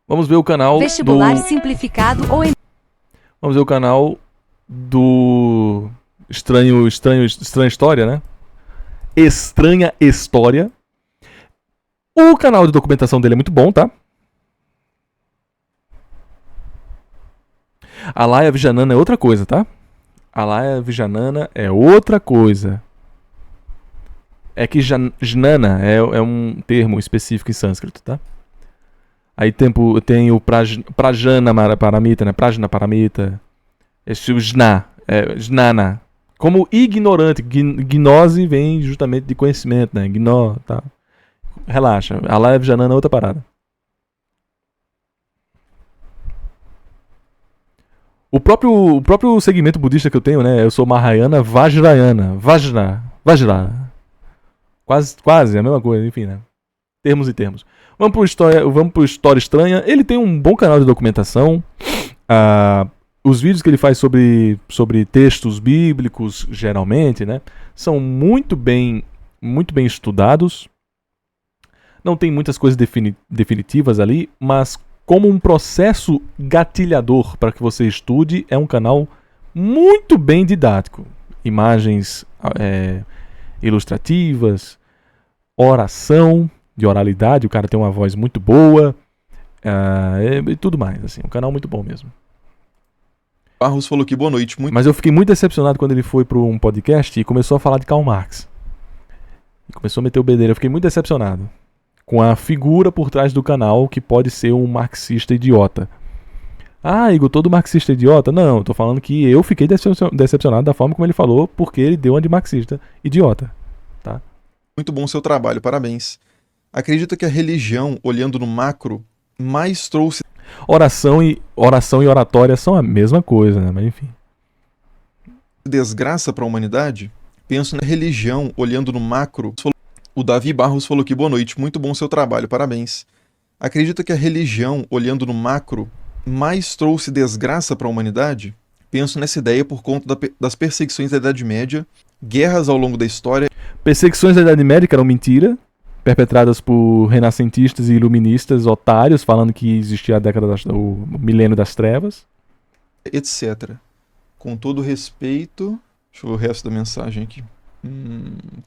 Vamos ver o canal Vestibular do... simplificado ou Vamos ver o canal do... Estranha História, né? Estranha História. O canal de documentação dele é muito bom, tá? A Laia Vijanana é outra coisa, tá? A Laia Vijanana é outra coisa. É que Jnana é um termo específico em sânscrito, tá? Aí tem o Prajna Paramita, né? Prajna Paramita. Esse o Jnana. Como ignorante. Gnose vem justamente de conhecimento, né? Gnó, tá? Relaxa. A Laia Vijanana é outra parada. O próprio segmento budista que eu tenho, né? Eu sou Mahayana Vajrayana. Vajra. Quase a mesma coisa, enfim, né? Termos e termos. Vamos pro História Estranha. Ele tem um bom canal de documentação. Os vídeos que ele faz sobre textos bíblicos, geralmente, né? São muito bem estudados. Não tem muitas coisas definitivas ali, mas como um processo gatilhador para que você estude, é um canal muito bem didático. Imagens ilustrativas, oração, de oralidade, o cara tem uma voz muito boa, e tudo mais, assim, um canal muito bom mesmo. Barros falou que boa noite. Mas eu fiquei muito decepcionado quando ele foi para um podcast e começou a falar de Karl Marx. E começou a meter o bedelho, eu fiquei muito decepcionado com a figura por trás do canal que pode ser um marxista idiota. Ah, Igor, todo marxista é idiota? Não, eu tô falando que eu fiquei decepcionado da forma como ele falou, porque ele deu uma de marxista idiota, tá? Muito bom seu trabalho, parabéns. Acredito que a religião, olhando no macro, mais trouxe... Oração e oratória são a mesma coisa, né? Mas enfim. Desgraça para a humanidade? Penso na religião, olhando no macro... O Davi Barros falou que boa noite, muito bom seu trabalho, parabéns. Acredita que a religião, olhando no macro, mais trouxe desgraça para a humanidade? Penso nessa ideia por conta das perseguições da Idade Média, guerras ao longo da história... Perseguições da Idade Média eram mentira, perpetradas por renascentistas e iluministas otários, falando que existia o milênio das trevas. Etc. Com todo respeito... Deixa eu ver o resto da mensagem aqui.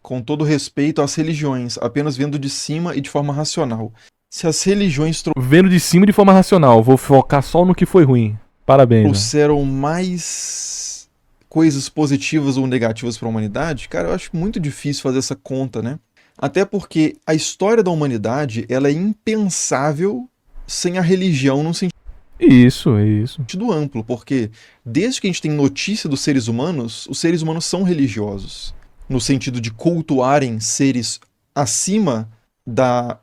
Com todo respeito às religiões, apenas vendo de cima e de forma racional. Se as religiões vendo de cima e de forma racional, vou focar só no que foi ruim. Parabéns. Trouxeram mais coisas positivas ou negativas para a humanidade, cara, eu acho muito difícil fazer essa conta, né? Até porque a história da humanidade, ela é impensável sem a religião num sentido Isso. amplo, porque desde que a gente tem notícia dos seres humanos, os seres humanos são religiosos. No sentido de cultuarem seres acima da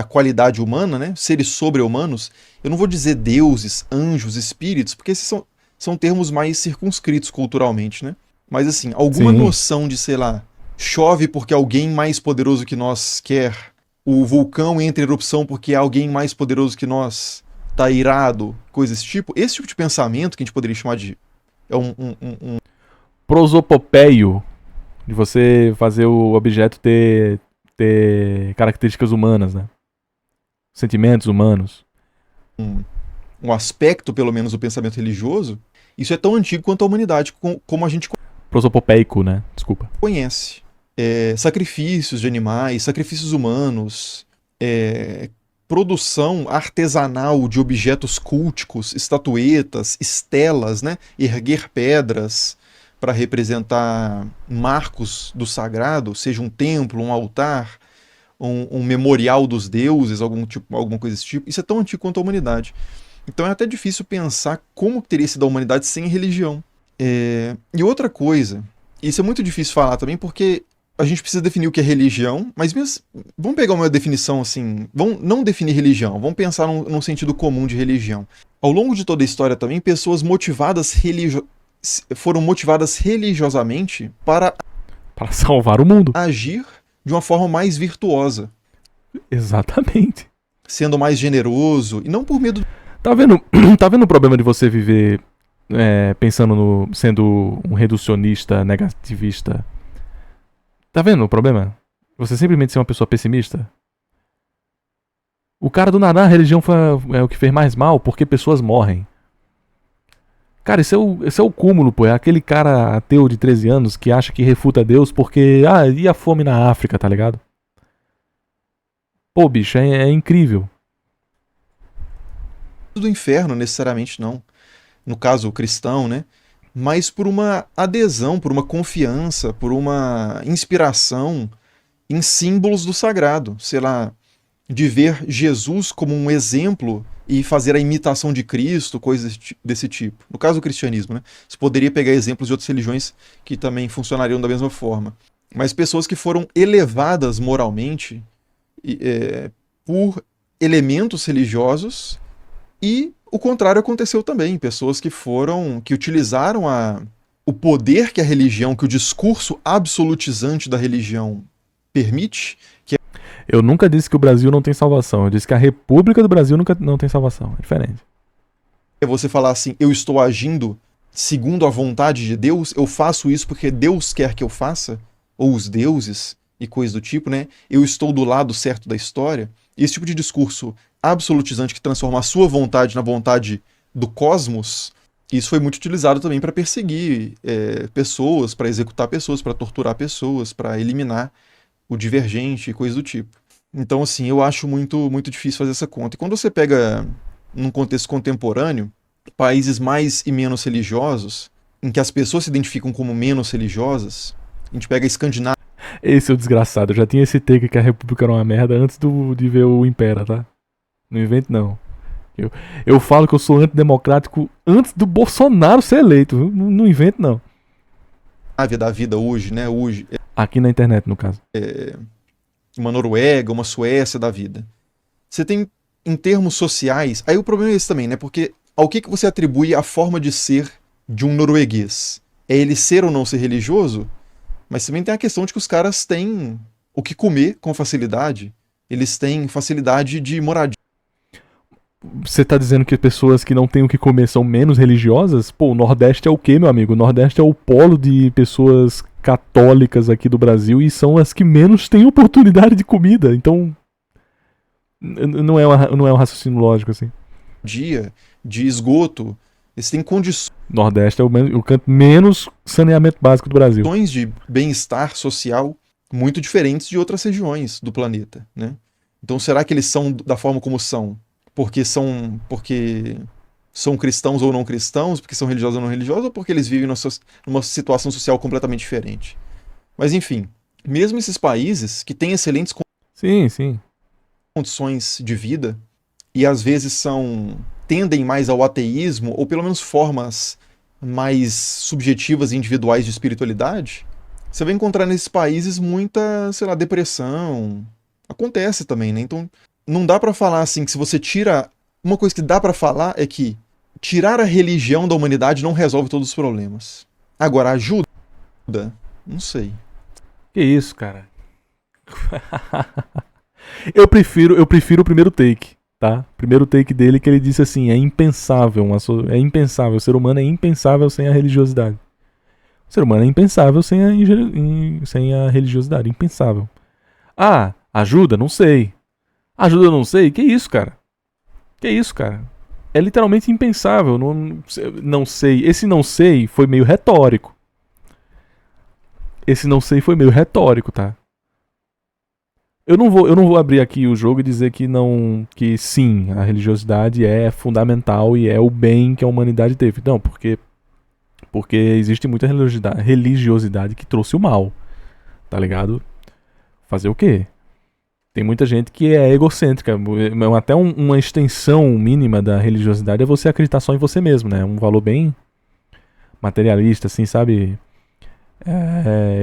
qualidade humana, né? Seres sobre-humanos. Eu não vou dizer deuses, anjos, espíritos, porque esses são termos mais circunscritos culturalmente, né? Mas assim, alguma noção de, sei lá, chove porque alguém mais poderoso que nós quer, o vulcão entra em erupção porque alguém mais poderoso que nós tá irado, coisas desse tipo. Esse tipo de pensamento que a gente poderia chamar de... prosopopeio. De você fazer o objeto ter características humanas, né? Sentimentos humanos. Um aspecto, pelo menos, do pensamento religioso, isso é tão antigo quanto a humanidade, como a gente prosopopeico, né? Desculpa. Conhece. Sacrifícios de animais, sacrifícios humanos, produção artesanal de objetos culticos, estatuetas, estelas, né? Erguer pedras para representar marcos do sagrado, seja um templo, um altar, um memorial dos deuses, alguma coisa desse tipo. Isso é tão antigo quanto a humanidade. Então é até difícil pensar como teria sido a humanidade sem religião. E outra coisa, isso é muito difícil falar também, porque a gente precisa definir o que é religião, mas vamos pegar uma definição assim, vamos não definir religião, vamos pensar num sentido comum de religião. Ao longo de toda a história também, pessoas foram motivadas religiosamente para salvar o mundo, agir de uma forma mais virtuosa. Exatamente. Sendo mais generoso, e não por medo... Tá vendo o problema de você viver pensando sendo um reducionista, negativista? Tá vendo o problema? Você simplesmente ser uma pessoa pessimista? O cara do nada, a religião é o que fez mais mal porque pessoas morrem. Cara, esse é o cúmulo, pô. É aquele cara ateu de 13 anos que acha que refuta Deus porque, e a fome na África, tá ligado? Pô, bicho, é incrível. Do inferno, necessariamente não. No caso cristão, né? Mas por uma adesão, por uma confiança, por uma inspiração em símbolos do sagrado. Sei lá, de ver Jesus como um exemplo e fazer a imitação de Cristo, coisas desse tipo. No caso do cristianismo, né? Você poderia pegar exemplos de outras religiões que também funcionariam da mesma forma. Mas pessoas que foram elevadas moralmente por elementos religiosos, e o contrário aconteceu também. Pessoas que utilizaram o poder que a religião, que o discurso absolutizante da religião permite. Eu nunca disse que o Brasil não tem salvação. Eu disse que a República do Brasil nunca não tem salvação. É diferente. É você falar assim, eu estou agindo segundo a vontade de Deus, eu faço isso porque Deus quer que eu faça, ou os deuses e coisas do tipo, né? Eu estou do lado certo da história. Esse tipo de discurso absolutizante que transforma a sua vontade na vontade do cosmos, isso foi muito utilizado também para perseguir pessoas, para executar pessoas, para torturar pessoas, para eliminar o divergente e coisas do tipo. Então, assim, eu acho muito, muito difícil fazer essa conta. E quando você pega, num contexto contemporâneo, países mais e menos religiosos, em que as pessoas se identificam como menos religiosas, a gente pega a Escandinávia. Esse é o desgraçado. Eu já tinha esse take que a República era uma merda antes de ver o Impera, tá? Não invento, não. Eu falo que eu sou antidemocrático antes do Bolsonaro ser eleito. Não invento, não. Da vida hoje, né? Hoje. Aqui na internet, no caso. Uma Noruega, uma Suécia da vida. Você tem, em termos sociais, aí o problema é esse também, né? Porque ao que você atribui a forma de ser de um norueguês? É ele ser ou não ser religioso? Mas também tem a questão de que os caras têm o que comer com facilidade. Eles têm facilidade de moradia. Você tá dizendo que pessoas que não têm o que comer são menos religiosas? Pô, o Nordeste é o quê, meu amigo? O Nordeste é o polo de pessoas católicas aqui do Brasil e são as que menos têm oportunidade de comida. Então, não é um raciocínio lógico, assim. De esgoto, eles têm condições. Nordeste é o canto menos saneamento básico do Brasil. De bem-estar social muito diferentes de outras regiões do planeta, né? Então, será que eles são da forma como são? Porque são cristãos ou não cristãos, porque são religiosos ou não religiosos, ou porque eles vivem numa situação social completamente diferente? Mas, enfim, mesmo esses países que têm excelentes condições de vida e às vezes tendem mais ao ateísmo, ou pelo menos formas mais subjetivas e individuais de espiritualidade, você vai encontrar nesses países muita, sei lá, depressão. Acontece também, né? Então, não dá pra falar assim que se você tira... Uma coisa que dá pra falar é que tirar a religião da humanidade não resolve todos os problemas. Agora, ajuda? Não sei. Que isso, cara? Eu prefiro o primeiro take, tá? Primeiro take dele que ele disse assim, é impensável, o ser humano é impensável sem a religiosidade. O ser humano é impensável sem a religiosidade, impensável. Ah, ajuda? Não sei. Ajuda, não sei? Que isso, cara? Que isso, cara? É literalmente impensável, não sei. Esse não sei foi meio retórico. Tá? Eu não vou abrir aqui o jogo e dizer que sim, a religiosidade é fundamental e é o bem que a humanidade teve. Não, porque existe muita religiosidade que trouxe o mal, tá ligado? Fazer o quê? Tem muita gente que é egocêntrica. Até uma extensão mínima da religiosidade é você acreditar só em você mesmo, né? Um valor bem materialista, assim, sabe?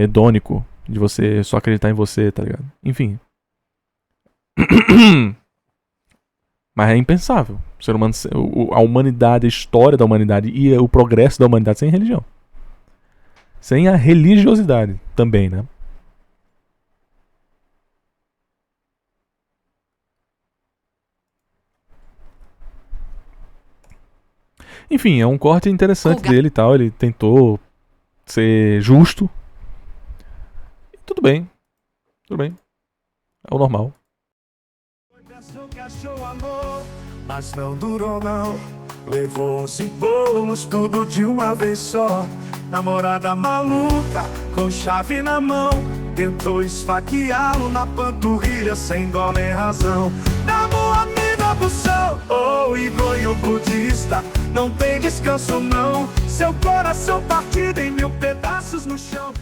Hedônico, de você só acreditar em você, tá ligado? Enfim. Mas é impensável. O ser humano, a humanidade, a história da humanidade e o progresso da humanidade sem religião. Sem a religiosidade também, né? Enfim, é um corte interessante dele e tal. Ele tentou ser justo. Tudo bem. É o normal. Achou que achou amor, mas não durou não. Levou uns bolos, tudo de uma vez só. Namorada maluca, com chave na mão, tentou esfaqueá-lo na panturrilha sem dó nem razão. Namorou a mina abusou, oh, igonho budista, não tem descanso não. Seu coração partido em mil pedaços no chão.